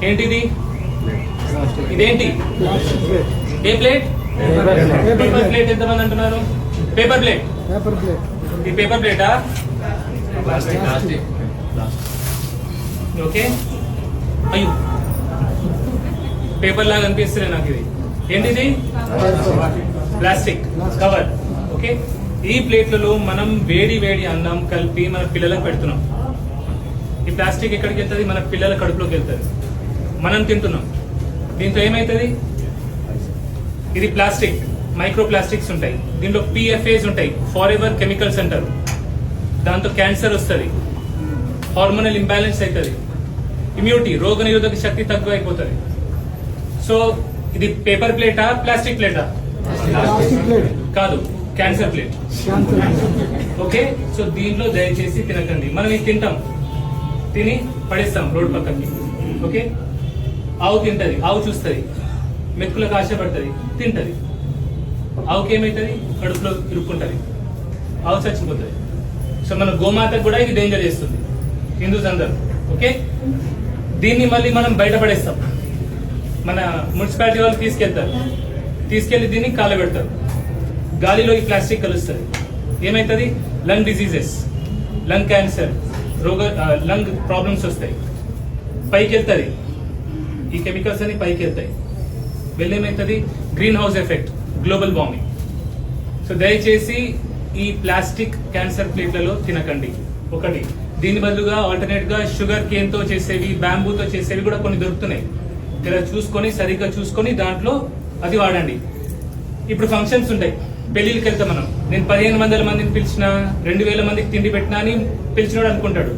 ఏంటిది? ఇదేంటి? ఏ plate? Paper plate. ఎంతమంది అంటున్నారు? Paper plate. ఇది పేపర్ ప్లేటా? ఓకే. అయ్యో, పేపర్ లాగా అనిపిస్తుంది నాకు. ఇది ఏంటిది? Plastic cover. ఓకే. ఈ ప్లేట్లలో మనం వేడి వేడి అన్నం కలిపి మన పిల్లలకు పెడుతున్నాం. ఈ ప్లాస్టిక్ ఎక్కడికి వెళ్తుంది? మన పిల్లల కడుపులోకి వెళ్తుంది. మనం తింటున్నాం. దీంతో ఏమైతుంది? ఇది ప్లాస్టిక్, మైక్రో ప్లాస్టిక్స్ ఉంటాయి. దీంట్లో PFAs ఉంటాయి, ఫార్ ఎవర్ కెమికల్స్ అంటారు. దాంతో క్యాన్సర్ వస్తుంది, హార్మోనల్ ఇంబ్యాలెన్స్ అవుతుంది, ఇమ్యూనిటీ రోగ నిరోధక శక్తి తక్కువ అయిపోతుంది. సో ఇది పేపర్ ప్లేటా, ప్లాస్టిక్ ప్లేటా? కాదు, క్యాన్సర్ ప్లేట్. ఓకే. సో దీంట్లో దయచేసి తినకండి. మనం ఇది తింటాం, తిని పడేస్తాం రోడ్ పక్కకి. ఓకే. ఆవు తింటది, ఆవు చూస్తుంది, మెతుకులకు ఆశపడుతుంది, తింటది. ఆవుకి ఏమైతుంది? కడుపులో ఇరుక్కుంటది, ఆవు చచ్చిపోతుంది. సో మన గోమాతకు కూడా ఇది డేంజర్ చేస్తుంది, హిందూస్ అందరు. ఓకే. దీన్ని మళ్ళీ మనం బయటపడేస్తాం. మన మున్సిపాలిటీ వాళ్ళు తీసుకెళ్లి దీన్ని కాలబెడతారు. గాలిలో ఈ ప్లాస్టిక్ కలుస్తుంది. ఏమైతుంది? Lung diseases, lung cancer, lung problems వస్తాయి. పైకి వెళ్తుంది, ఈ కెమికల్స్ అన్ని పైకి వెళ్తాయి. వెళ్ళేమైతుంది? Green house effect, global warming. So దయచేసి ఈ ప్లాస్టిక్ క్యాన్సర్ ప్లేట్లలో తినకండి. ఒకటి. దీని బదులుగా ఆల్టర్నేట్ గా షుగర్ కేన్ తో చేసేవి, బ్యాంబూతో చేసేవి కూడా కొన్ని దొరుకుతున్నాయి. ఇలా చూసుకొని, సరిగ్గా చూసుకొని దాంట్లో అది వాడండి. ఇప్పుడు ఫంక్షన్స్ ఉంటాయి, పెళ్లికి వెళ్తాం మనం. నేను 1500 మందిని పిలిచిన, 2000 మందికి తిండి పెట్టినా అని పిలిచినోడు అనుకుంటాడు.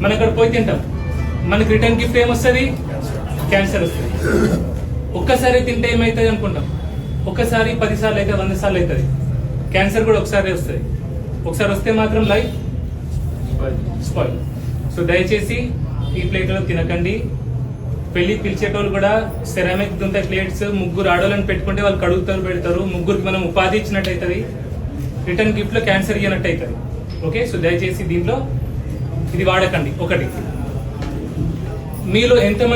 మనం అక్కడ పోయి తింటాం, మనకి రిటర్న్ గిఫ్ట్ ఏమొస్తుంది? క్యాన్సర్ వస్తుంది. ఒక్కసారి తింటే ఏమవుతుంది అనుకుంటాం. ఒక్కసారి 10 సార్లు అయితే 100 సార్లు అవుతుంది. క్యాన్సర్ కూడా ఒకసారి వస్తుంది. ఒకసారి వస్తే మాత్రం లైఫ్ స్పాయిల్. సో దయచేసి ఈ ప్లేట్లలో తినకండి. పెళ్లి పిలిచేటోళ్ళు కూడా సెరామిక్ ఉంటాయి ప్లేట్స్. ముగ్గురు ఆడోళ్ళని పెట్టుకుంటే వాళ్ళు కడుగుతారు, పెడతారు. ముగ్గురికి మనం ఉపాధి ఇచ్చినట్టు అవుతుంది, రిటర్న్ గిఫ్ట్ లో క్యాన్సర్ ఇవ్వనట్టు అవుతుంది. ఓకే. సో దయచేసి దీంట్లో ఇది వాడకండి. ఒకటి. మీలో ఎంతమంది